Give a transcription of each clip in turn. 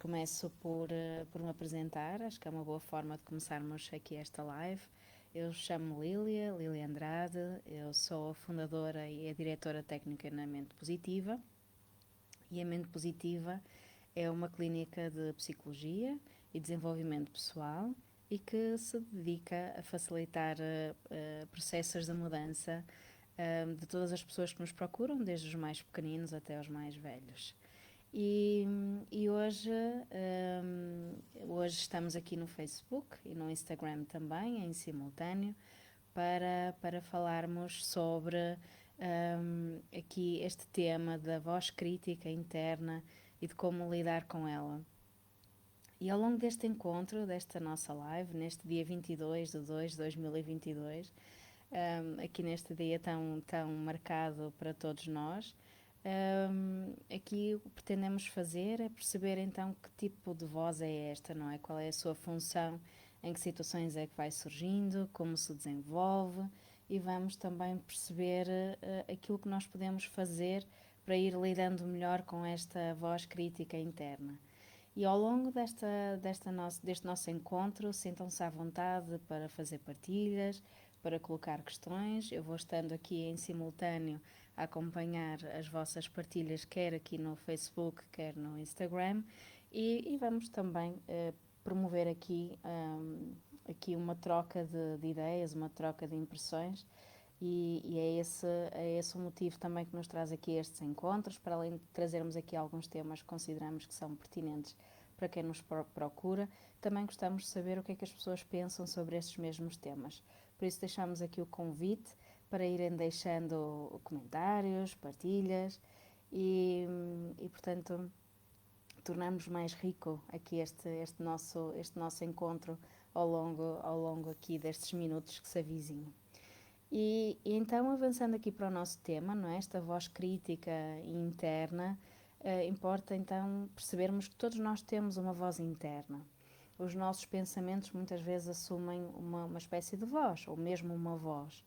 começo por me apresentar, acho que é uma boa forma de começarmos aqui esta live. Eu chamo-me Lília Andrade, eu sou a fundadora e a diretora técnica na Mente Positiva. E a Mente Positiva é uma clínica de psicologia e desenvolvimento pessoal e que se dedica a facilitar processos de mudança de todas as pessoas que nos procuram, desde os mais pequeninos até aos mais velhos. E hoje estamos aqui no Facebook e no Instagram também, em simultâneo, para falarmos sobre aqui este tema da voz crítica interna e de como lidar com ela. E ao longo deste encontro, desta nossa live, neste dia 22 de 2 de 2022, aqui neste dia tão marcado para todos nós, aqui o que pretendemos fazer é perceber então que tipo de voz é esta, não é? Qual é a sua função, em que situações é que vai surgindo, como se desenvolve, e vamos também perceber aquilo que nós podemos fazer para ir lidando melhor com esta voz crítica interna. E ao longo deste nosso encontro, sintam-se à vontade para fazer partilhas, para colocar questões. Eu vou estando aqui em simultâneo a acompanhar as vossas partilhas, quer aqui no Facebook, quer no Instagram, e vamos também promover aqui uma troca de ideias, uma troca de impressões. E é esse o motivo também que nos traz aqui estes encontros, para além de trazermos aqui alguns temas que consideramos que são pertinentes para quem nos procura, também gostamos de saber o que é que as pessoas pensam sobre estes mesmos temas. Por isso deixamos aqui o convite para irem deixando comentários, partilhas e portanto, tornamos mais rico aqui este nosso encontro ao longo aqui destes minutos que se avizinham. E então, avançando aqui para o nosso tema, não é? Esta voz crítica interna, importa então percebermos que todos nós temos uma voz interna. Os nossos pensamentos muitas vezes assumem uma espécie de voz, ou mesmo uma voz.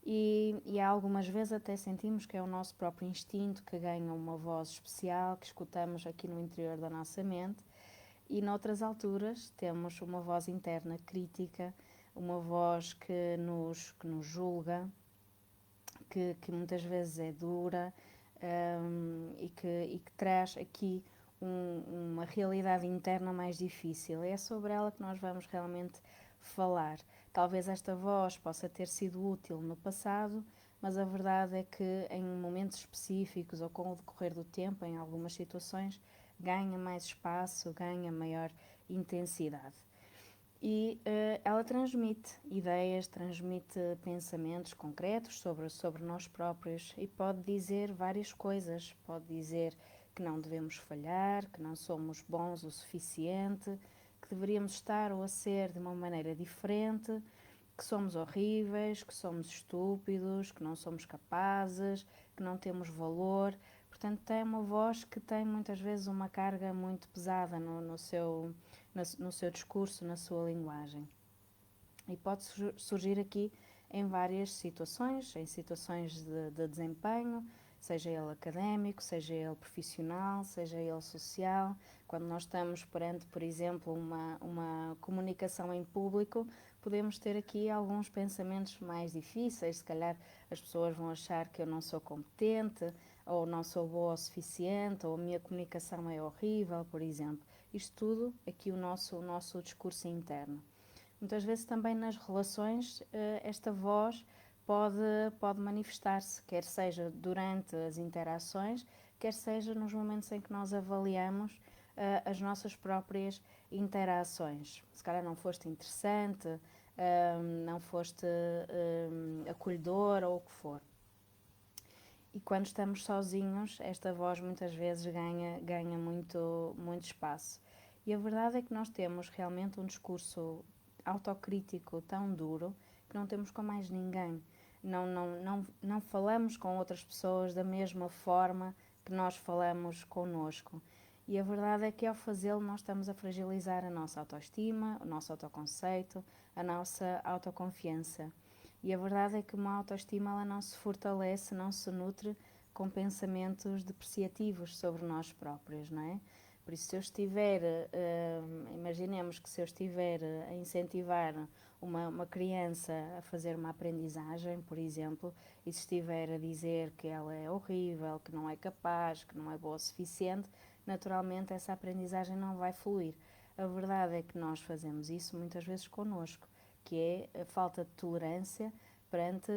E há algumas vezes até sentimos que é o nosso próprio instinto que ganha uma voz especial, que escutamos aqui no interior da nossa mente. E noutras alturas temos uma voz interna crítica, uma voz que nos julga, que muitas vezes é dura e que traz aqui uma realidade interna mais difícil. É sobre ela que nós vamos realmente falar. Talvez esta voz possa ter sido útil no passado, mas a verdade é que em momentos específicos ou com o decorrer do tempo, em algumas situações, ganha mais espaço, ganha maior intensidade. E ela transmite ideias, transmite pensamentos concretos sobre nós próprios e pode dizer várias coisas. Pode dizer que não devemos falhar, que não somos bons o suficiente, que deveríamos estar ou a ser de uma maneira diferente, que somos horríveis, que somos estúpidos, que não somos capazes, que não temos valor. Portanto, tem uma voz que tem muitas vezes uma carga muito pesada no seu discurso, na sua linguagem. E pode surgir aqui em várias situações, em situações de desempenho, seja ele académico, seja ele profissional, seja ele social. Quando nós estamos perante, por exemplo, uma comunicação em público, podemos ter aqui alguns pensamentos mais difíceis. Se calhar as pessoas vão achar que eu não sou competente, ou não sou boa o suficiente, ou a minha comunicação é horrível, por exemplo. Isto tudo, aqui o nosso discurso interno. Muitas vezes também nas relações esta voz pode manifestar-se, quer seja durante as interações, quer seja nos momentos em que nós avaliamos as nossas próprias interações. Se calhar não foste interessante, não foste acolhedor ou o que for. E quando estamos sozinhos, esta voz muitas vezes ganha muito espaço. E a verdade é que nós temos realmente um discurso autocrítico tão duro que não temos com mais ninguém. Não falamos com outras pessoas da mesma forma que nós falamos connosco. E a verdade é que ao fazê-lo nós estamos a fragilizar a nossa autoestima, o nosso autoconceito, a nossa autoconfiança. E a verdade é que uma autoestima ela não se fortalece, não se nutre com pensamentos depreciativos sobre nós próprios, não é? Por isso, se eu estiver, imaginemos que se eu estiver a incentivar uma criança a fazer uma aprendizagem, por exemplo, e se estiver a dizer que ela é horrível, que não é capaz, que não é boa o suficiente, naturalmente essa aprendizagem não vai fluir. A verdade é que nós fazemos isso muitas vezes connosco, que é a falta de tolerância perante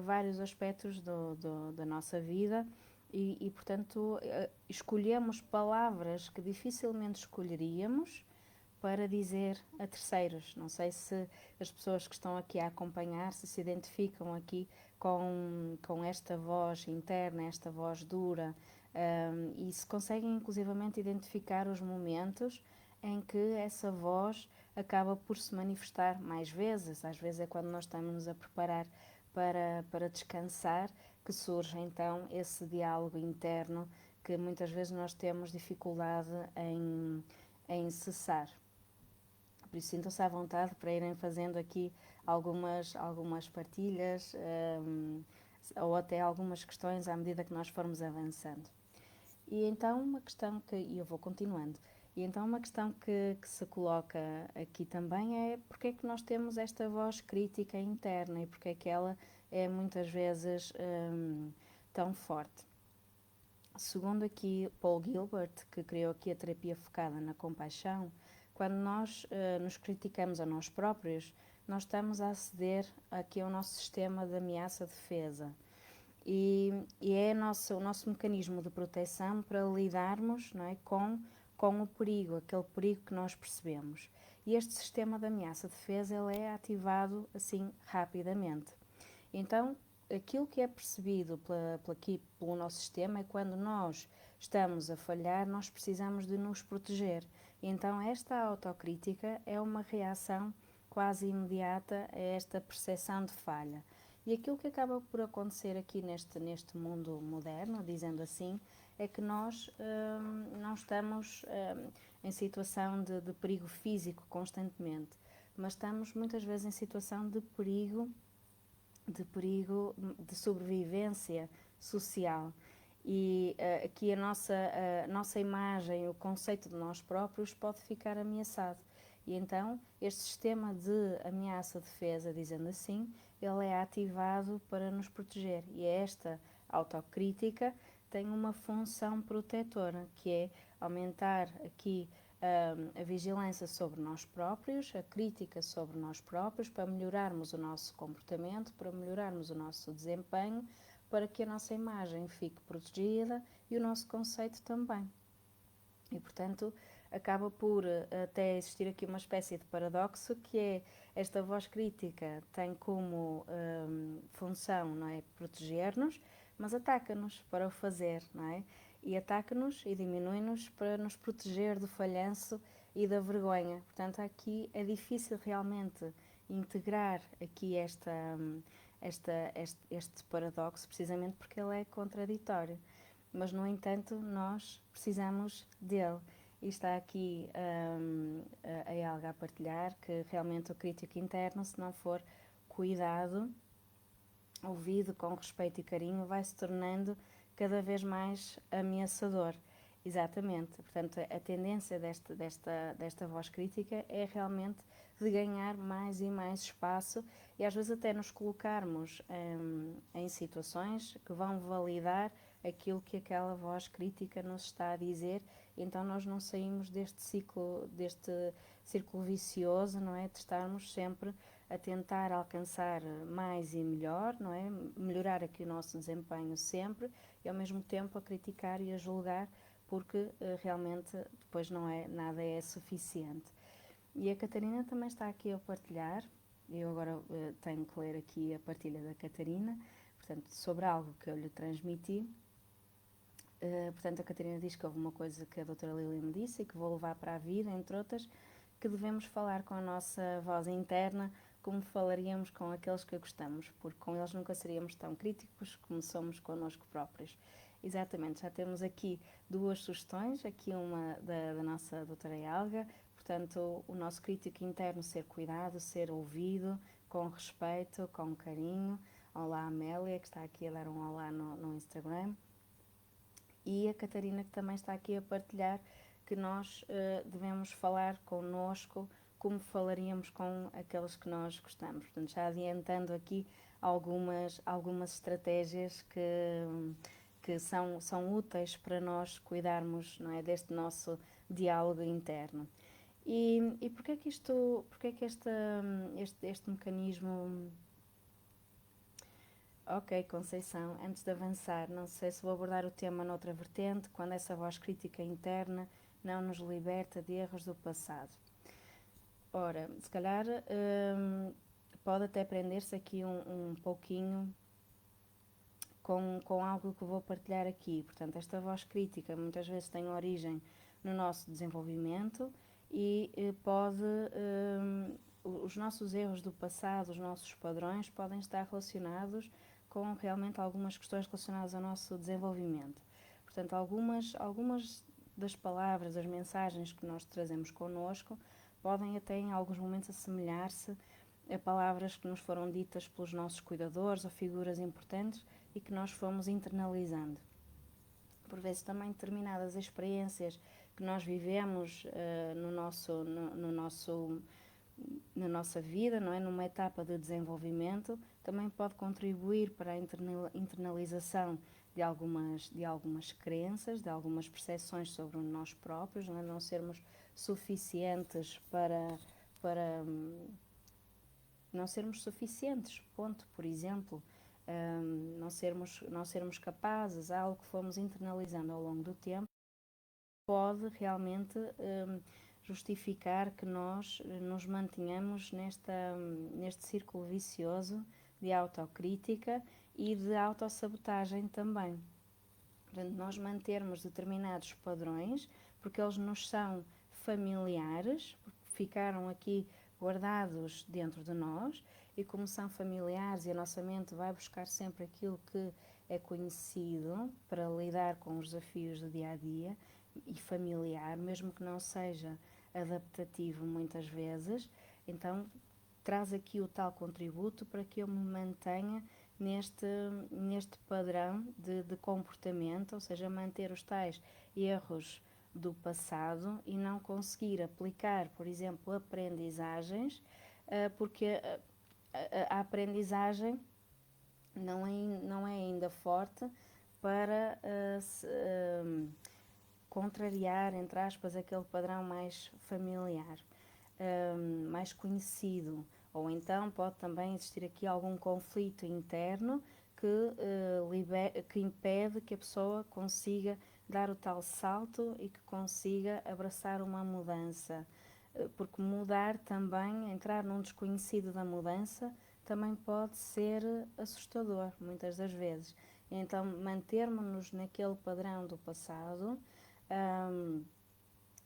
vários aspectos da nossa vida e, portanto, escolhemos palavras que dificilmente escolheríamos para dizer a terceiros. Não sei se as pessoas que estão aqui a acompanhar se identificam aqui com esta voz interna, esta voz dura, e se conseguem inclusivamente identificar os momentos em que essa voz acaba por se manifestar mais vezes. Às vezes é quando nós estamos a preparar para descansar que surge então esse diálogo interno que muitas vezes nós temos dificuldade em cessar. Por isso, sintam-se à vontade para irem fazendo aqui algumas partilhas ou até algumas questões à medida que nós formos avançando. E então, uma questão e eu vou continuando, e então uma questão que se coloca aqui também é porque é que nós temos esta voz crítica interna e porque é que ela é muitas vezes tão forte. Segundo aqui Paul Gilbert, que criou aqui a terapia focada na compaixão, quando nós nos criticamos a nós próprios, nós estamos a aceder aqui ao nosso sistema de ameaça-defesa. E é o nosso mecanismo de proteção para lidarmos, não é, com o perigo, aquele perigo que nós percebemos. E este sistema de ameaça-defesa ele é ativado assim rapidamente. Então, aquilo que é percebido pelo nosso sistema é quando nós estamos a falhar, nós precisamos de nos proteger. Então, esta autocrítica é uma reação quase imediata a esta percepção de falha. E aquilo que acaba por acontecer aqui neste mundo moderno, dizendo assim, é que nós não estamos em situação de perigo físico constantemente, mas estamos muitas vezes em situação de perigo de sobrevivência social. E aqui a nossa imagem, o conceito de nós próprios pode ficar ameaçado. E então este sistema de ameaça-defesa, dizendo assim, ele é ativado para nos proteger. E esta autocrítica tem uma função protetora, que é aumentar aqui a vigilância sobre nós próprios, a crítica sobre nós próprios, para melhorarmos o nosso comportamento, para melhorarmos o nosso desempenho, para que a nossa imagem fique protegida e o nosso conceito também. E, portanto, acaba por até existir aqui uma espécie de paradoxo, que é esta voz crítica tem como função, não é, proteger-nos, mas ataca-nos para o fazer, não é? E ataca-nos e diminui-nos para nos proteger do falhanço e da vergonha. Portanto, aqui é difícil realmente integrar aqui este paradoxo, precisamente porque ele é contraditório. Mas, no entanto, nós precisamos dele. E está aqui a Helga a partilhar que realmente o crítico interno, se não for cuidado, ouvido com respeito e carinho, vai se tornando cada vez mais ameaçador. Exatamente. Portanto, a tendência desta voz crítica é realmente de ganhar mais e mais espaço e às vezes até nos colocarmos em situações que vão validar aquilo que aquela voz crítica nos está a dizer, então nós não saímos deste círculo vicioso, não é? De estarmos sempre a tentar alcançar mais e melhor, não é? Melhorar aqui o nosso desempenho sempre e ao mesmo tempo a criticar e a julgar, porque realmente depois nada é suficiente. E a Catarina também está aqui a partilhar, eu agora tenho que ler aqui a partilha da Catarina, portanto, sobre algo que eu lhe transmiti. Portanto, a Catarina diz que houve uma coisa que a doutora Lília me disse e que vou levar para a vida, entre outras, que devemos falar com a nossa voz interna como falaríamos com aqueles que gostamos, porque com eles nunca seríamos tão críticos como somos connosco próprios. Exatamente, já temos aqui duas sugestões, aqui uma da nossa doutora Helga, portanto, o nosso crítico interno ser cuidado, ser ouvido, com respeito, com carinho. Olá, Amélia, que está aqui a dar um olá no Instagram. E a Catarina, que também está aqui a partilhar que nós devemos falar connosco como falaríamos com aqueles que nós gostamos. Portanto, já adiantando aqui algumas estratégias que são úteis para nós cuidarmos, não é, deste nosso diálogo interno. E porquê que este mecanismo... Ok, Conceição, antes de avançar, não sei se vou abordar o tema noutra vertente, quando essa voz crítica interna não nos liberta de erros do passado. Ora, se calhar pode até prender-se aqui um pouquinho com algo que vou partilhar aqui. Portanto, esta voz crítica muitas vezes tem origem no nosso desenvolvimento e os nossos erros do passado, os nossos padrões, podem estar relacionados com realmente algumas questões relacionadas ao nosso desenvolvimento. Portanto, algumas das palavras, das mensagens que nós trazemos connosco, podem até em alguns momentos assemelhar-se a palavras que nos foram ditas pelos nossos cuidadores ou figuras importantes e que nós fomos internalizando. Por vezes também determinadas experiências que nós vivemos na nossa vida, não é? Numa etapa de desenvolvimento, também pode contribuir para a internalização de algumas crenças, de algumas percepções sobre nós próprios, não é? Não sermos suficientes não sermos suficientes, ponto, por exemplo, não sermos capazes, algo que fomos internalizando ao longo do tempo, pode realmente justificar que nós nos mantenhamos neste círculo vicioso de autocrítica e de autossabotagem também. Portanto, nós mantermos determinados padrões, porque eles nos são familiares, porque ficaram aqui guardados dentro de nós, e como são familiares e a nossa mente vai buscar sempre aquilo que é conhecido para lidar com os desafios do dia a dia e familiar, mesmo que não seja adaptativo muitas vezes, então traz aqui o tal contributo para que eu me mantenha neste padrão de comportamento, ou seja, manter os tais erros do passado e não conseguir aplicar, por exemplo, aprendizagens, porque a aprendizagem não é ainda forte para contrariar, entre aspas, aquele padrão mais familiar, mais conhecido. Ou então pode também existir aqui algum conflito interno que impede que a pessoa consiga dar o tal salto e que consiga abraçar uma mudança. Porque mudar também, entrar num desconhecido da mudança, também pode ser assustador, muitas das vezes. Então, mantermos-nos naquele padrão do passado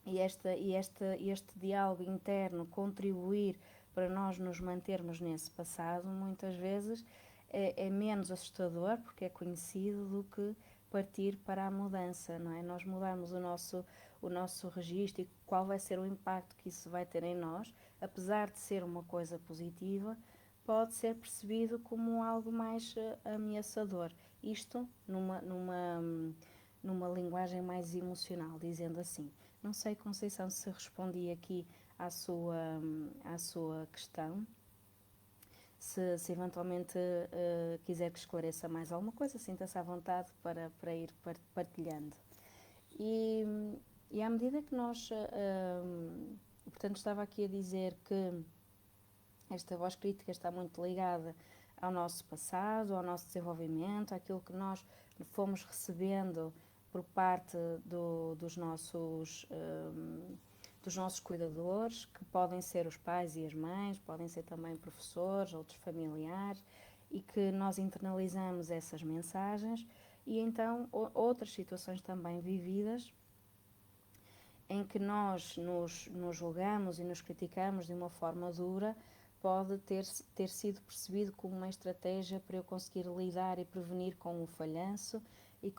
e este diálogo interno contribuir para nós nos mantermos nesse passado, muitas vezes é menos assustador, porque é conhecido, do que partir para a mudança, não é? Nós mudarmos o nosso registro e qual vai ser o impacto que isso vai ter em nós, apesar de ser uma coisa positiva, pode ser percebido como algo mais ameaçador. Isto numa linguagem mais emocional, dizendo assim. Não sei, Conceição, se respondi aqui à sua questão. Se eventualmente quiser que esclareça mais alguma coisa, sinta-se à vontade para ir partilhando. E à medida que nós... portanto, estava aqui a dizer que esta voz crítica está muito ligada ao nosso passado, ao nosso desenvolvimento, àquilo que nós fomos recebendo por parte dos nossos cuidadores, que podem ser os pais e as mães, podem ser também professores, outros familiares, e que nós internalizamos essas mensagens, e então outras situações também vividas em que nós nos julgamos e nos criticamos de uma forma dura, pode ter sido percebido como uma estratégia para eu conseguir lidar e prevenir com o falhanço e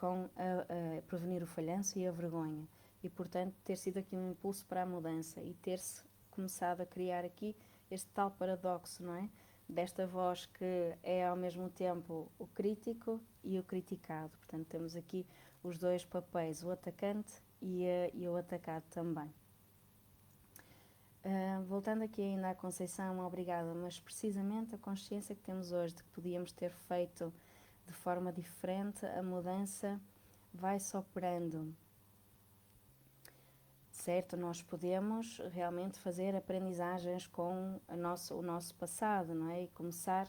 prevenir o falhanço e a vergonha. E, portanto, ter sido aqui um impulso para a mudança e ter-se começado a criar aqui este tal paradoxo, não é? Desta voz que é ao mesmo tempo o crítico e o criticado. Portanto, temos aqui os dois papéis, o atacante e o atacado também. Voltando aqui ainda à Conceição, obrigada, mas precisamente a consciência que temos hoje de que podíamos ter feito de forma diferente, a mudança vai-se operando. Certo, nós podemos realmente fazer aprendizagens com o nosso passado, não é? E começar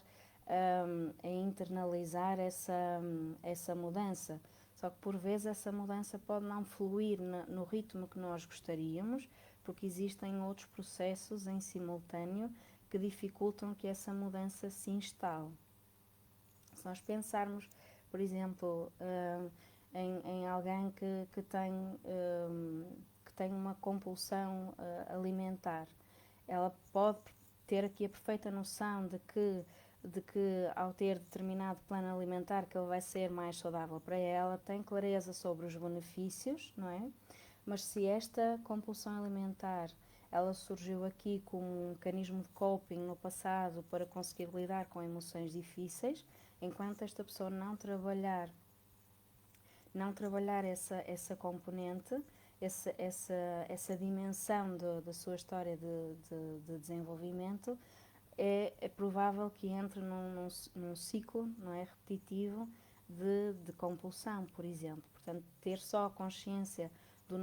a internalizar essa mudança. Só que por vezes essa mudança pode não fluir no ritmo que nós gostaríamos, porque existem outros processos em simultâneo que dificultam que essa mudança se instale. Se nós pensarmos, por exemplo, em alguém que tem uma compulsão alimentar, ela pode ter aqui a perfeita noção de que ao ter determinado plano alimentar que ele vai ser mais saudável para ela, tem clareza sobre os benefícios, não é? Mas se esta compulsão alimentar ela surgiu aqui como um mecanismo de coping no passado para conseguir lidar com emoções difíceis, enquanto esta pessoa não trabalhar essa componente, essa dimensão da sua história de desenvolvimento, é provável que entre num ciclo, não é, repetitivo de compulsão, por exemplo. Portanto, ter só a consciência dos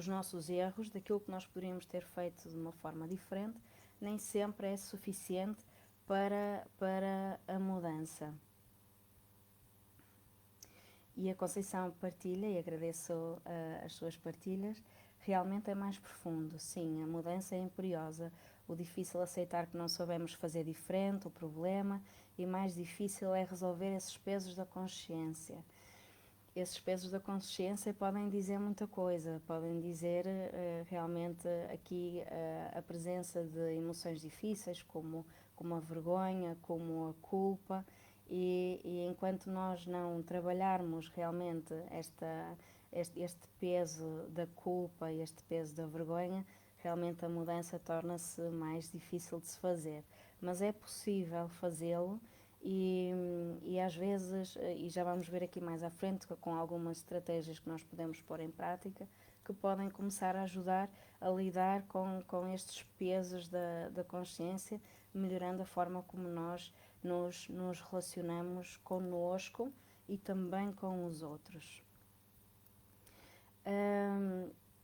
nossos erros, daquilo que nós poderíamos ter feito de uma forma diferente, nem sempre é suficiente para a mudança. E a Conceição partilha, e agradeço as suas partilhas, realmente é mais profundo. Sim, a mudança é imperiosa, o difícil é aceitar que não soubemos fazer diferente, o problema, e mais difícil é resolver esses pesos da consciência. Esses pesos da consciência podem dizer muita coisa, podem dizer realmente aqui a presença de emoções difíceis, como a vergonha, como a culpa, e enquanto nós não trabalharmos realmente este peso da culpa e este peso da vergonha, realmente a mudança torna-se mais difícil de se fazer. Mas é possível fazê-lo. E às vezes, e já vamos ver aqui mais à frente com algumas estratégias que nós podemos pôr em prática, que podem começar a ajudar a lidar com estes pesos da consciência, melhorando a forma como nós nos relacionamos connosco e também com os outros.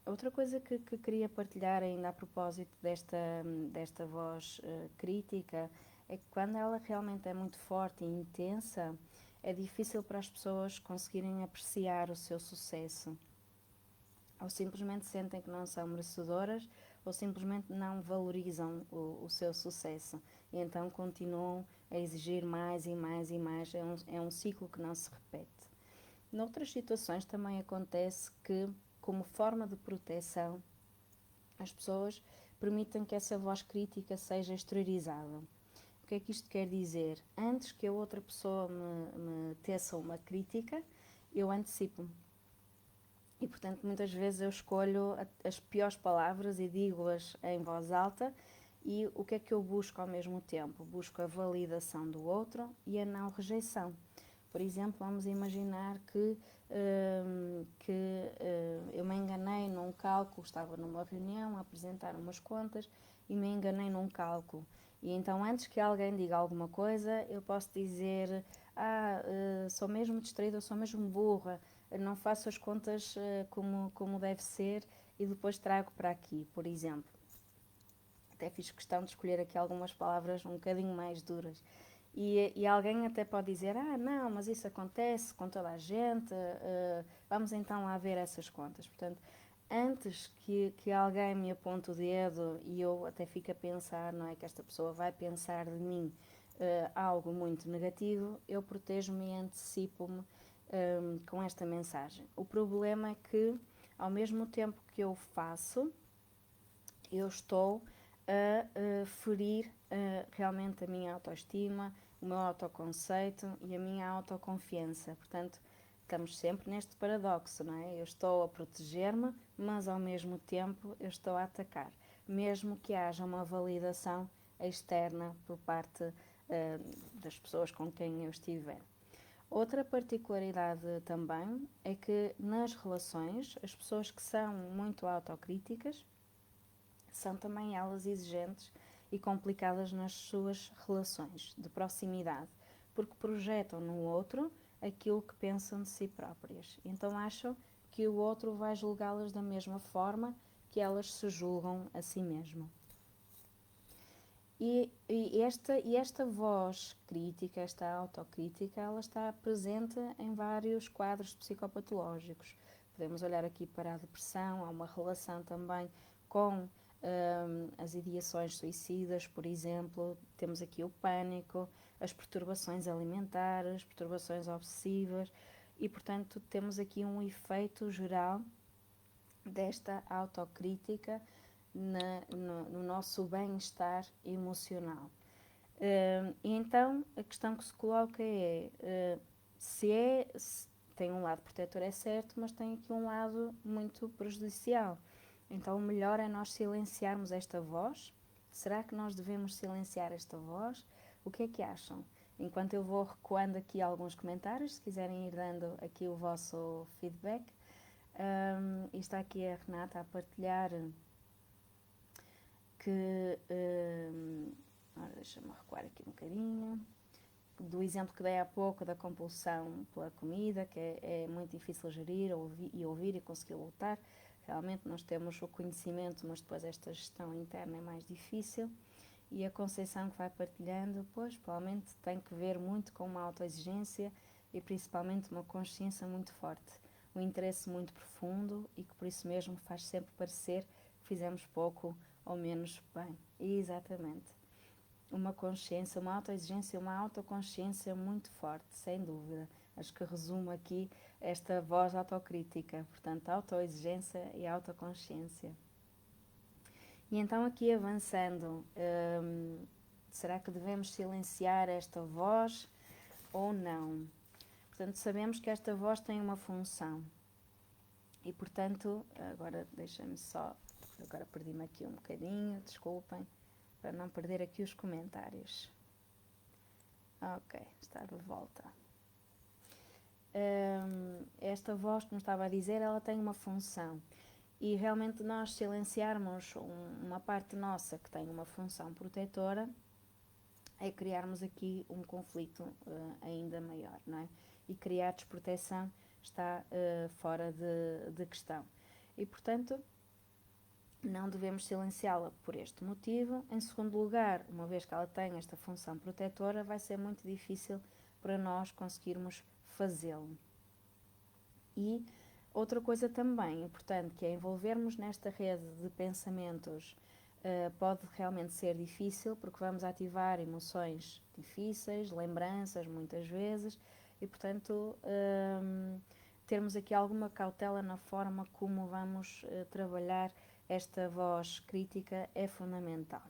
Outra coisa que queria partilhar ainda a propósito desta voz crítica é que quando ela realmente é muito forte e intensa, é difícil para as pessoas conseguirem apreciar o seu sucesso. Ou simplesmente sentem que não são merecedoras, ou simplesmente não valorizam o seu sucesso. E então continuam a exigir mais e mais e mais. É um ciclo que não se repete. Noutras situações também acontece que, como forma de proteção, as pessoas permitem que essa voz crítica seja exteriorizada. O que é que isto quer dizer? Antes que a outra pessoa me teça uma crítica, eu antecipo-me. E, portanto, muitas vezes eu escolho as piores palavras e digo-as em voz alta. E o que é que eu busco ao mesmo tempo? Busco a validação do outro e a não rejeição. Por exemplo, vamos imaginar que eu me enganei num cálculo, estava numa reunião a apresentar umas contas e me enganei num cálculo. E então, antes que alguém diga alguma coisa, eu posso dizer: sou mesmo distraída, sou mesmo burra, não faço as contas como deve ser, e depois trago para aqui, por exemplo. Até fiz questão de escolher aqui algumas palavras um bocadinho mais duras. E alguém até pode dizer: não, mas isso acontece com toda a gente, vamos então lá ver essas contas. Portanto, antes que alguém me aponte o dedo e eu até fico a pensar, não é, que esta pessoa vai pensar de mim algo muito negativo, eu protejo-me e antecipo-me com esta mensagem. O problema é que, ao mesmo tempo que eu faço, eu estou a ferir realmente a minha autoestima, o meu autoconceito e a minha autoconfiança. Portanto, estamos sempre neste paradoxo, não é? Eu estou a proteger-me, mas ao mesmo tempo eu estou a atacar, mesmo que haja uma validação externa por parte das pessoas com quem eu estiver. Outra particularidade também é que nas relações, as pessoas que são muito autocríticas são também elas exigentes e complicadas nas suas relações de proximidade, porque projetam no outro aquilo que pensam de si próprias. Então acham que o outro vai julgá-las da mesma forma que elas se julgam a si mesmo. E esta voz crítica, esta autocrítica, ela está presente em vários quadros psicopatológicos. Podemos olhar aqui para a depressão, há uma relação também com as ideações suicidas, por exemplo. Temos aqui o pânico, as perturbações alimentares, perturbações obsessivas e, portanto, temos aqui um efeito geral desta autocrítica no nosso bem-estar emocional. E então a questão que se coloca é, se tem um lado protetor é certo, mas tem aqui um lado muito prejudicial. Então o melhor é nós silenciarmos esta voz. Será que nós devemos silenciar esta voz? O que é que acham? Enquanto eu vou recuando aqui alguns comentários, se quiserem ir dando aqui o vosso feedback. E está aqui a Renata a partilhar que, deixa-me recuar aqui um bocadinho, do exemplo que dei há pouco da compulsão pela comida, que é muito difícil gerir ouvir e conseguir lutar. Realmente nós temos o conhecimento, mas depois esta gestão interna é mais difícil. E a Conceição que vai partilhando, pois, provavelmente tem que ver muito com uma autoexigência e principalmente uma consciência muito forte. Um interesse muito profundo e que por isso mesmo faz sempre parecer que fizemos pouco ou menos bem. E exatamente. Uma consciência, uma autoexigência, uma autoconsciência muito forte, sem dúvida. Acho que resumo aqui esta voz autocrítica. Portanto, autoexigência e autoconsciência. E então aqui avançando, será que devemos silenciar esta voz ou não? Portanto, sabemos que esta voz tem uma função. E, portanto, agora deixem-me só... Agora perdi-me aqui um bocadinho, desculpem, para não perder aqui os comentários. Ok, está de volta. Esta voz, como estava a dizer, ela tem uma função. E realmente nós silenciarmos uma parte nossa que tem uma função protetora é criarmos aqui um conflito ainda maior, não é? E criar desproteção está fora de questão. E, portanto, não devemos silenciá-la por este motivo. Em segundo lugar, uma vez que ela tem esta função protetora, vai ser muito difícil para nós conseguirmos fazê-lo. E outra coisa também importante, que é envolvermos nesta rede de pensamentos, pode realmente ser difícil, porque vamos ativar emoções difíceis, lembranças muitas vezes, e portanto termos aqui alguma cautela na forma como vamos trabalhar esta voz crítica é fundamental.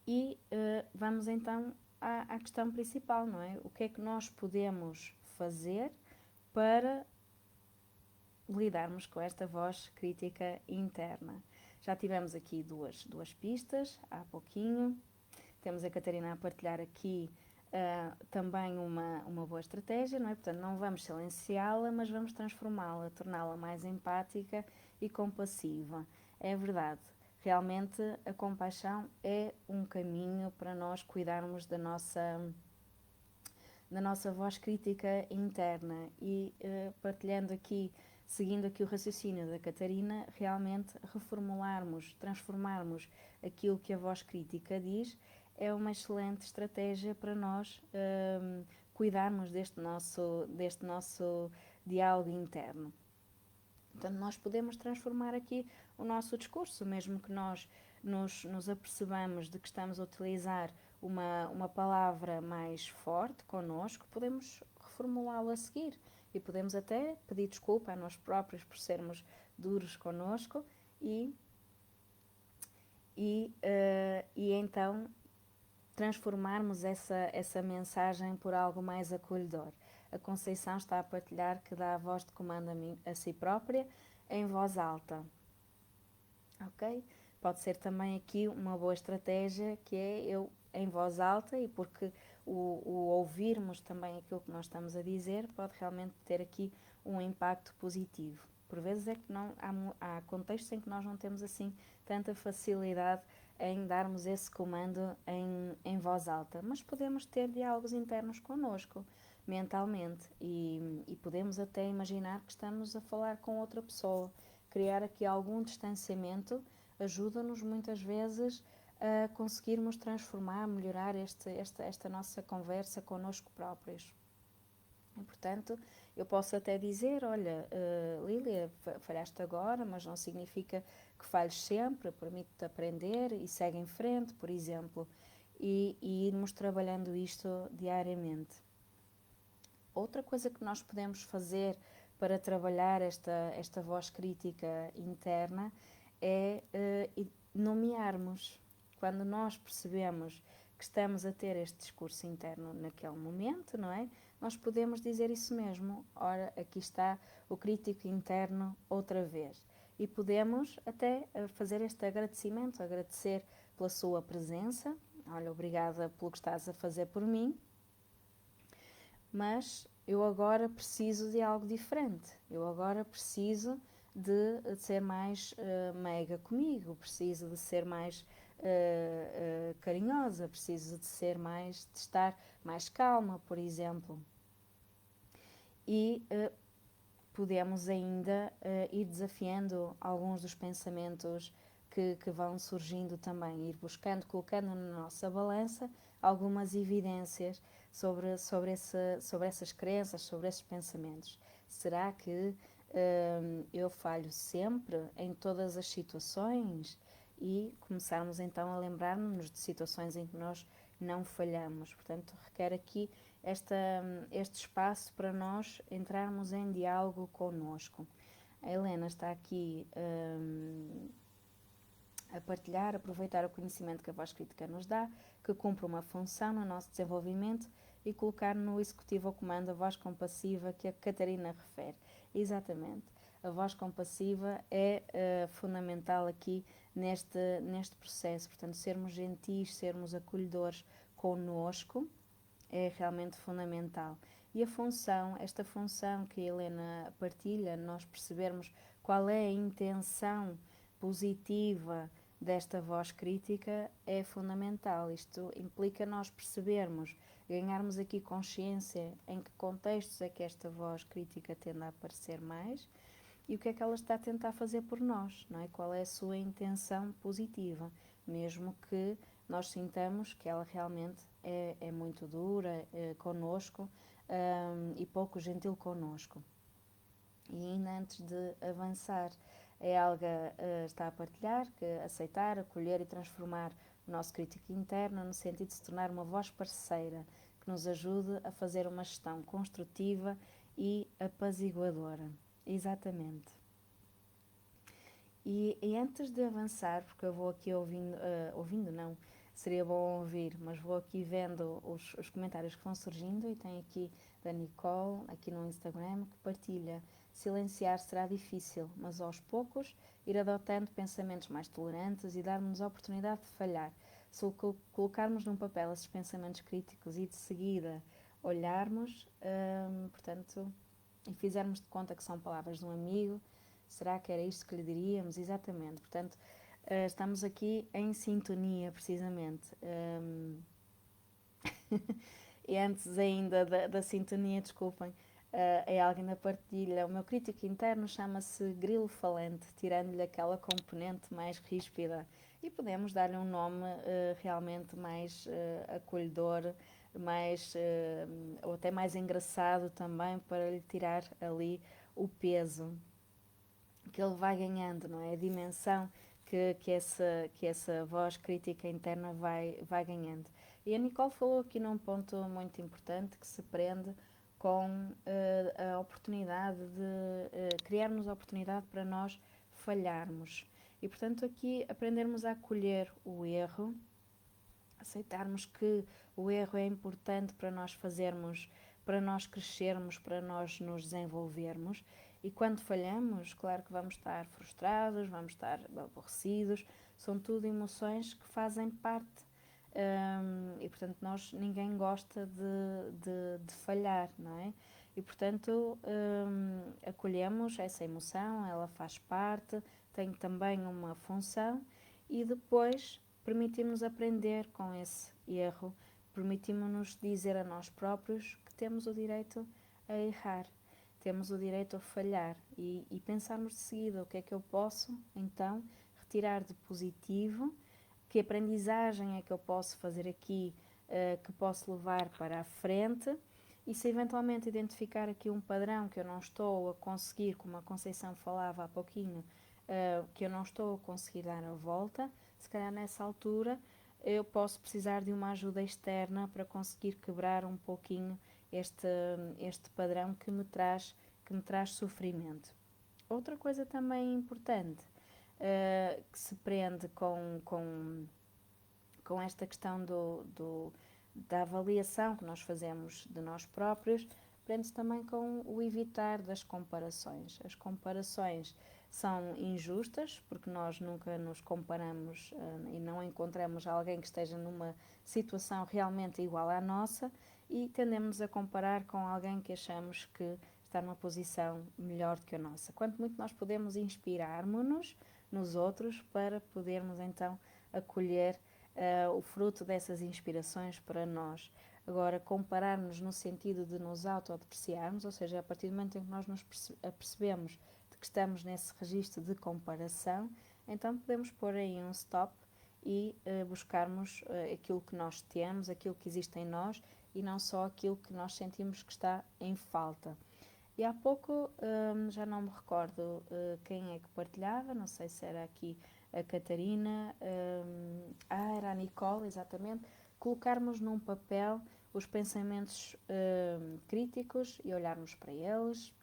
E vamos então à questão principal, não é? O que é que nós podemos fazer para lidarmos com esta voz crítica interna? Já tivemos aqui duas pistas há pouquinho. Temos a Catarina a partilhar aqui também uma boa estratégia, não é? Portanto, não vamos silenciá-la, mas vamos transformá-la, torná-la mais empática e compassiva. É verdade, realmente a compaixão é um caminho para nós cuidarmos da nossa voz crítica interna e partilhando aqui, seguindo aqui o raciocínio da Catarina, realmente reformularmos, transformarmos aquilo que a voz crítica diz é uma excelente estratégia para nós cuidarmos deste nosso diálogo interno. Portanto, nós podemos transformar aqui o nosso discurso, mesmo que nós nos apercebamos de que estamos a utilizar uma palavra mais forte connosco, podemos reformulá-lo a seguir e podemos até pedir desculpa a nós próprios por sermos duros connosco e então transformarmos essa mensagem por algo mais acolhedor. A Conceição está a partilhar que dá a voz de comando a si própria em voz alta. Ok? Pode ser também aqui uma boa estratégia, que é eu em voz alta, e porque o ouvirmos também aquilo que nós estamos a dizer pode realmente ter aqui um impacto positivo. Por vezes é que não, há contextos em que nós não temos assim tanta facilidade em darmos esse comando em voz alta, mas podemos ter diálogos internos connosco, mentalmente, e podemos até imaginar que estamos a falar com outra pessoa. Criar aqui algum distanciamento ajuda-nos muitas vezes a conseguirmos transformar, melhorar esta nossa conversa connosco próprios. E, portanto, eu posso até dizer, olha, Lília, falhaste agora, mas não significa que falhes sempre, permite-te aprender e segue em frente, por exemplo, e irmos trabalhando isto diariamente. Outra coisa que nós podemos fazer para trabalhar esta voz crítica interna é nomearmos. Quando nós percebemos que estamos a ter este discurso interno naquele momento, não é? Nós podemos dizer isso mesmo. Ora, aqui está o crítico interno outra vez. E podemos até fazer este agradecimento, agradecer pela sua presença. Olha, obrigada pelo que estás a fazer por mim. Mas eu agora preciso de algo diferente. Eu agora preciso de ser mais meiga comigo, preciso de ser mais carinhosa, preciso de estar mais calma, por exemplo. E podemos ainda ir desafiando alguns dos pensamentos que vão surgindo também, ir buscando, colocando na nossa balança algumas evidências sobre essas crenças, sobre esses pensamentos. Será que eu falho sempre em todas as situações? E começarmos então a lembrar-nos de situações em que nós não falhamos. Portanto, requer aqui este espaço para nós entrarmos em diálogo connosco. A Helena está aqui a partilhar, aproveitar o conhecimento que a voz crítica nos dá, que cumpre uma função no nosso desenvolvimento, e colocar no executivo ao comando a voz compassiva que a Catarina refere. Exatamente. A voz compassiva é fundamental aqui neste processo. Portanto, sermos gentis, sermos acolhedores connosco, é realmente fundamental. E esta função que a Helena partilha, nós percebermos qual é a intenção positiva desta voz crítica, é fundamental. Isto implica nós percebermos, ganharmos aqui consciência em que contextos é que esta voz crítica tende a aparecer mais e o que é que ela está a tentar fazer por nós, não é? Qual é a sua intenção positiva, mesmo que nós sintamos que ela realmente é muito dura connosco e pouco gentil connosco. E ainda antes de avançar, a Helga está a partilhar que aceitar, acolher e transformar o nosso crítico interno no sentido de se tornar uma voz parceira que nos ajude a fazer uma gestão construtiva e apaziguadora. Exatamente. E antes de avançar, porque eu vou aqui ouvindo não, seria bom ouvir, mas vou aqui vendo os comentários que vão surgindo, e tem aqui da Nicole, aqui no Instagram, que partilha: silenciar será difícil, mas aos poucos ir adotando pensamentos mais tolerantes e dar-nos a oportunidade de falhar. Se colocarmos num papel esses pensamentos críticos e de seguida olharmos, portanto, e fizermos de conta que são palavras de um amigo, será que era isto que lhe diríamos? Exatamente. Portanto, estamos aqui em sintonia, precisamente. E antes ainda da sintonia, desculpem, é alguém na partilha. O meu crítico interno chama-se grilo falante, tirando-lhe aquela componente mais ríspida. E podemos dar-lhe um nome realmente mais acolhedor, ou até mais engraçado também, para lhe tirar ali o peso que ele vai ganhando, não é? A dimensão que essa voz crítica interna vai ganhando. E a Nicole falou aqui num ponto muito importante que se prende com a oportunidade de criarmos a oportunidade para nós falharmos. E, portanto, aqui aprendermos a acolher o erro, aceitarmos que o erro é importante para nós fazermos, para nós crescermos, para nós nos desenvolvermos. E quando falhamos, claro que vamos estar frustrados, vamos estar aborrecidos, são tudo emoções que fazem parte e portanto ninguém gosta de falhar, não é? E portanto acolhemos essa emoção, ela faz parte, tem também uma função e depois permitimos aprender com esse erro, permitimos-nos dizer a nós próprios que temos o direito a errar, temos o direito a falhar e pensarmos de seguida o que é que eu posso então retirar de positivo, que aprendizagem é que eu posso fazer aqui, que posso levar para a frente, e se eventualmente identificar aqui um padrão que eu não estou a conseguir, como a Conceição falava há pouquinho, que eu não estou a conseguir dar a volta, se calhar nessa altura eu posso precisar de uma ajuda externa para conseguir quebrar um pouquinho este padrão que me traz sofrimento. Outra coisa também importante, que se prende com esta questão da avaliação que nós fazemos de nós próprios, prende-se também com o evitar das comparações. As comparações são injustas, porque nós nunca nos comparamos e não encontramos alguém que esteja numa situação realmente igual à nossa e tendemos a comparar com alguém que achamos que está numa posição melhor do que a nossa. Quanto muito nós podemos inspirarmos-nos nos outros para podermos então acolher o fruto dessas inspirações para nós. Agora, comparar-nos no sentido de nos autodepreciarmos, ou seja, a partir do momento em que nós nos apercebemos de que estamos nesse registro de comparação, então podemos pôr aí um stop e buscarmos aquilo que nós temos, aquilo que existe em nós e não só aquilo que nós sentimos que está em falta. E há pouco, já não me recordo quem é que partilhava, não sei se era aqui a Catarina, era a Nicole, exatamente, colocarmos num papel os pensamentos críticos e olharmos para eles.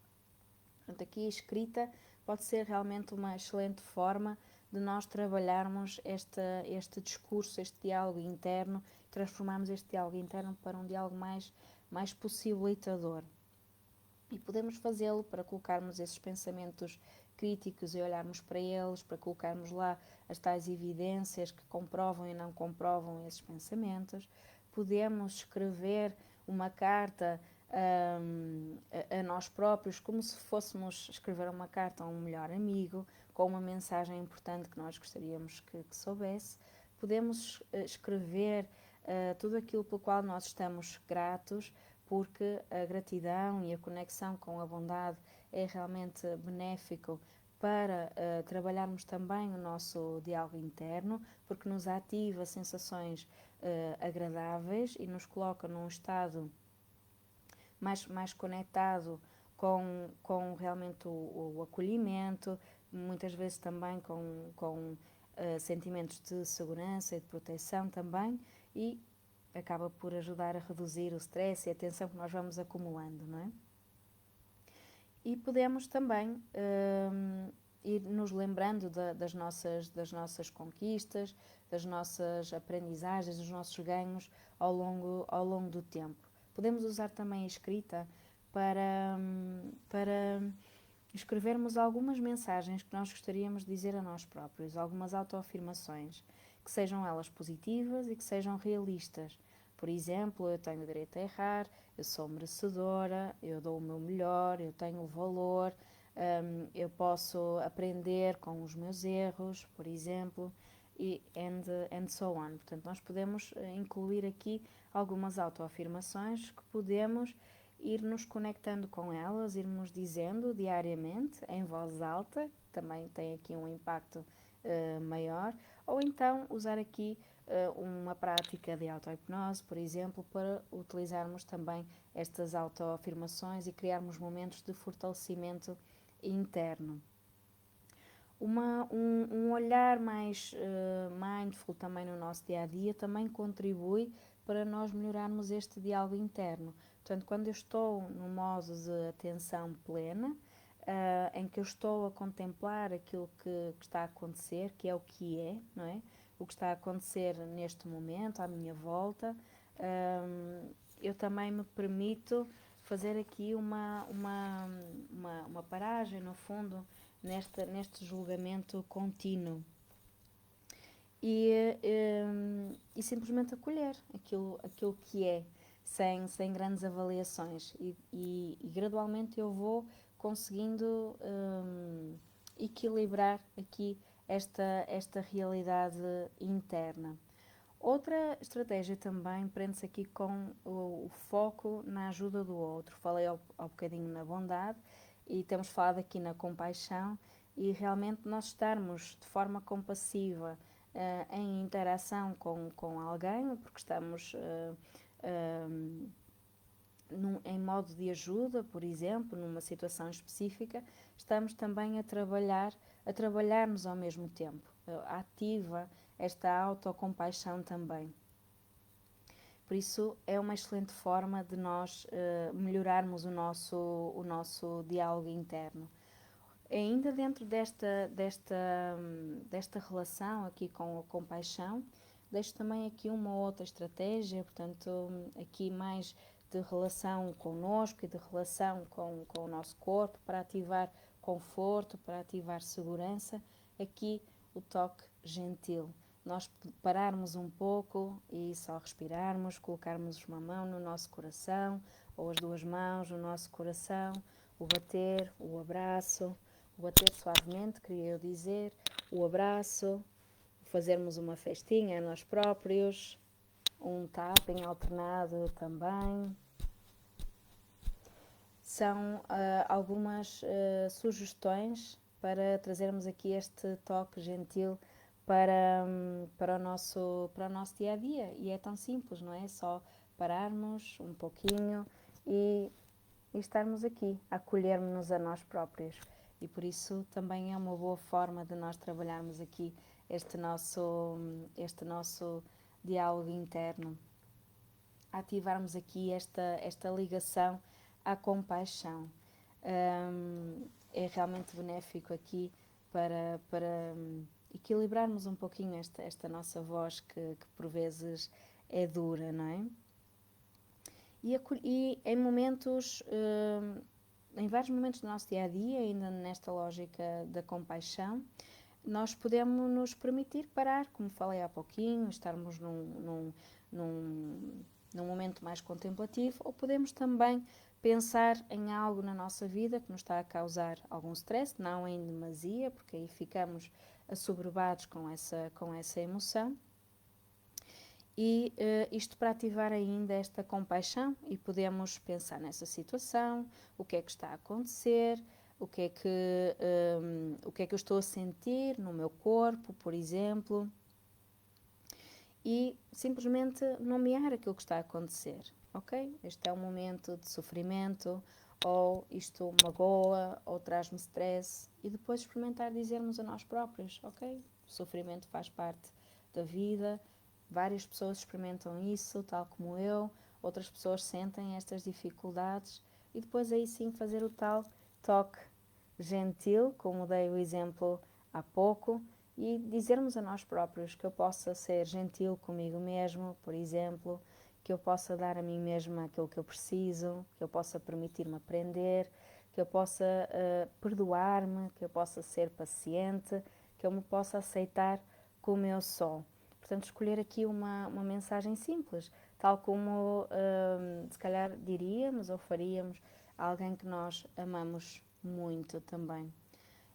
Portanto, aqui a escrita pode ser realmente uma excelente forma de nós trabalharmos este discurso, este diálogo interno, transformarmos este diálogo interno para um diálogo mais possibilitador. E podemos fazê-lo para colocarmos esses pensamentos críticos e olharmos para eles, para colocarmos lá as tais evidências que comprovam e não comprovam esses pensamentos. Podemos escrever uma carta a nós próprios, como se fôssemos escrever uma carta a um melhor amigo, com uma mensagem importante que nós gostaríamos que soubesse. Podemos escrever tudo aquilo pelo qual nós estamos gratos, porque a gratidão e a conexão com a bondade é realmente benéfico para trabalharmos também o nosso diálogo interno, porque nos ativa sensações agradáveis e nos coloca num estado mais conectado com realmente o acolhimento, muitas vezes também com sentimentos de segurança e de proteção também, e acaba por ajudar a reduzir o stress e a tensão que nós vamos acumulando, não é? E podemos também ir nos lembrando das nossas conquistas, das nossas aprendizagens, dos nossos ganhos ao longo do tempo. Podemos usar também a escrita para escrevermos algumas mensagens que nós gostaríamos de dizer a nós próprios, algumas autoafirmações, que sejam elas positivas e que sejam realistas. Por exemplo, eu tenho o direito a errar, eu sou merecedora, eu dou o meu melhor, eu tenho valor, eu posso aprender com os meus erros, por exemplo, and so on. Portanto, nós podemos incluir aqui algumas autoafirmações que podemos ir nos conectando com elas, irmos dizendo diariamente, em voz alta, também tem aqui um impacto maior, ou então usar aqui uma prática de auto-hipnose, por exemplo, para utilizarmos também estas autoafirmações e criarmos momentos de fortalecimento interno. Um olhar mais mindful também no nosso dia-a-dia também contribui para nós melhorarmos este diálogo interno. Portanto, quando eu estou no modo de atenção plena, em que eu estou a contemplar aquilo que está a acontecer, que é o que é, não é? O que está a acontecer neste momento, à minha volta, eu também me permito fazer aqui uma paragem, no fundo, neste julgamento contínuo. e simplesmente acolher aquilo que é, sem grandes avaliações. E gradualmente eu vou conseguindo equilibrar aqui esta realidade interna. Outra estratégia também prende-se aqui com o foco na ajuda do outro. Falei ao bocadinho na bondade e temos falado aqui na compaixão, e realmente nós estarmos de forma compassiva em interação com alguém, porque estamos em modo de ajuda, por exemplo, numa situação específica, estamos também a trabalharmos ao mesmo tempo. Ativa esta autocompaixão também. Por isso, é uma excelente forma de nós melhorarmos o nosso diálogo interno. Ainda dentro desta relação aqui com a compaixão, deixo também aqui uma outra estratégia, portanto, aqui mais de relação connosco e de relação com o nosso corpo, para ativar conforto, para ativar segurança. Aqui o toque gentil. Nós pararmos um pouco e só respirarmos, colocarmos uma mão no nosso coração, ou as duas mãos no nosso coração, o bater, o abraço, o bater suavemente, queria eu dizer, o abraço, fazermos uma festinha a nós próprios, um tapping alternado também. São algumas sugestões para trazermos aqui este toque gentil para o nosso dia a dia. E é tão simples, não é? Só pararmos um pouquinho e estarmos aqui, a acolhermos-nos a nós próprios. E por isso também é uma boa forma de nós trabalharmos aqui este nosso diálogo interno. Ativarmos aqui esta ligação à compaixão. É realmente benéfico aqui para equilibrarmos um pouquinho esta nossa voz que por vezes é dura, não é? E em momentos, em vários momentos do nosso dia-a-dia, ainda nesta lógica da compaixão, nós podemos nos permitir parar, como falei há pouquinho, estarmos num momento mais contemplativo, ou podemos também pensar em algo na nossa vida que nos está a causar algum stress, não em demasia, porque aí ficamos assoberbados com essa emoção. E isto para ativar ainda esta compaixão, e podemos pensar nessa situação, o que é que está a acontecer, o que é que eu estou a sentir no meu corpo, por exemplo, e simplesmente nomear aquilo que está a acontecer, ok? Este é um momento de sofrimento, ou isto magoa, ou traz-me stress, e depois experimentar dizermos a nós próprios, ok? O sofrimento faz parte da vida. Várias pessoas experimentam isso, tal como eu, outras pessoas sentem estas dificuldades, e depois aí sim fazer o tal toque gentil, como dei o exemplo há pouco, e dizermos a nós próprios que eu possa ser gentil comigo mesmo, por exemplo, que eu possa dar a mim mesma aquilo que eu preciso, que eu possa permitir-me aprender, que eu possa perdoar-me, que eu possa ser paciente, que eu me possa aceitar como eu sou. Portanto, escolher aqui uma mensagem simples, tal como se calhar diríamos ou faríamos a alguém que nós amamos muito também.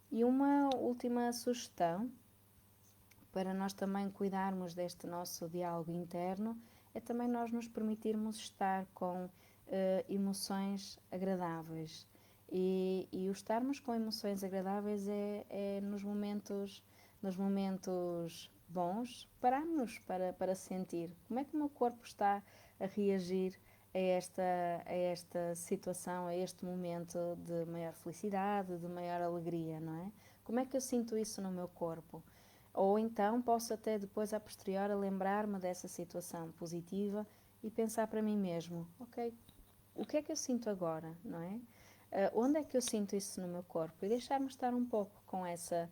E uma última sugestão, para nós também cuidarmos deste nosso diálogo interno, é também nós nos permitirmos estar com emoções agradáveis. E o estarmos com emoções agradáveis é nos momentos bons, pararmos para sentir como é que o meu corpo está a reagir a esta situação, a este momento de maior felicidade, de maior alegria, não é? Como é que eu sinto isso no meu corpo? Ou então posso até depois, a posteriori, lembrar-me dessa situação positiva e pensar para mim mesmo, ok, o que é que eu sinto agora, não é? Onde é que eu sinto isso no meu corpo? E deixar-me estar um pouco com essa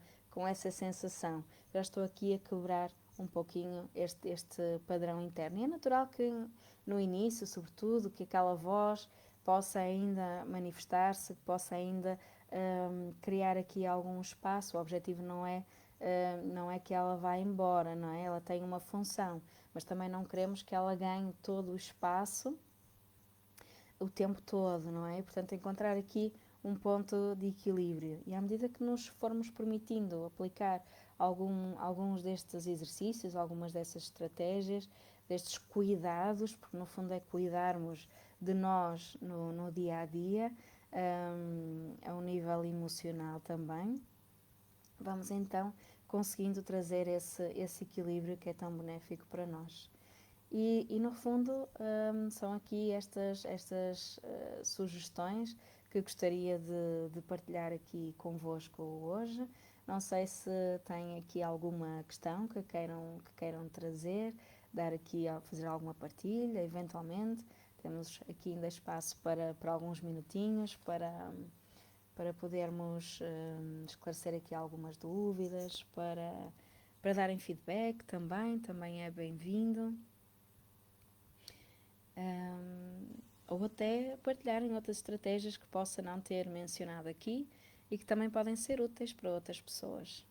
sensação. Já estou aqui a quebrar um pouquinho este padrão interno. E é natural que no início, sobretudo, que aquela voz possa ainda manifestar-se, que possa ainda criar aqui algum espaço. O objetivo não é não é que ela vá embora, não é? Ela tem uma função, mas também não queremos que ela ganhe todo o espaço o tempo todo, não é? Portanto, encontrar aqui um ponto de equilíbrio. E à medida que nos formos permitindo aplicar alguns destes exercícios, algumas dessas estratégias, destes cuidados, porque no fundo é cuidarmos de nós no dia a dia, a um nível emocional também, vamos então conseguindo trazer esse equilíbrio que é tão benéfico para nós. E no fundo, são aqui estas sugestões que gostaria de partilhar aqui convosco hoje. Não sei se têm aqui alguma questão que queiram trazer, dar aqui, fazer alguma partilha, eventualmente. Temos aqui ainda espaço para alguns minutinhos, para podermos esclarecer aqui algumas dúvidas, para darem feedback também é bem-vindo. Ou até partilharem outras estratégias que possa não ter mencionado aqui e que também podem ser úteis para outras pessoas.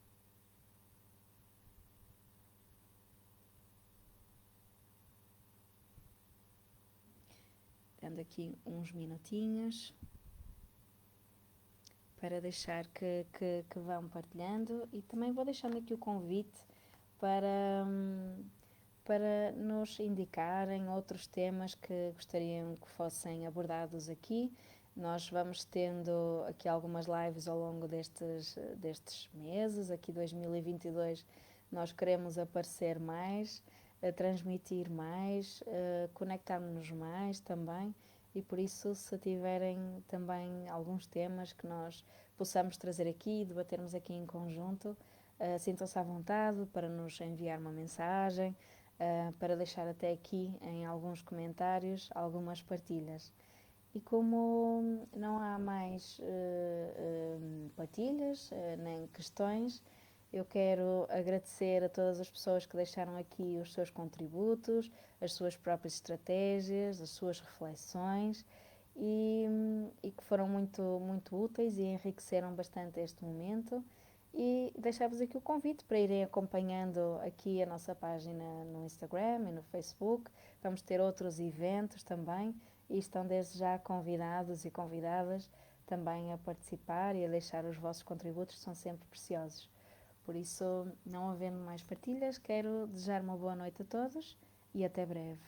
Dando aqui uns minutinhos para deixar que vão partilhando, e também vou deixando aqui o convite para nos indicarem outros temas que gostariam que fossem abordados aqui. Nós vamos tendo aqui algumas lives ao longo destes meses, aqui 2022 nós queremos aparecer mais, transmitir mais, conectar-nos mais também, e por isso, se tiverem também alguns temas que nós possamos trazer aqui e debatermos aqui em conjunto, sintam-se à vontade para nos enviar uma mensagem, para deixar até aqui em alguns comentários algumas partilhas. E como não há mais partilhas nem questões, eu quero agradecer a todas as pessoas que deixaram aqui os seus contributos, as suas próprias estratégias, as suas reflexões, e que foram muito, muito úteis e enriqueceram bastante este momento. E deixar-vos aqui o convite para irem acompanhando aqui a nossa página no Instagram e no Facebook. Vamos ter outros eventos também e estão desde já convidados e convidadas também a participar e a deixar os vossos contributos, são sempre preciosos. Por isso, não havendo mais partilhas, quero desejar uma boa noite a todos e até breve.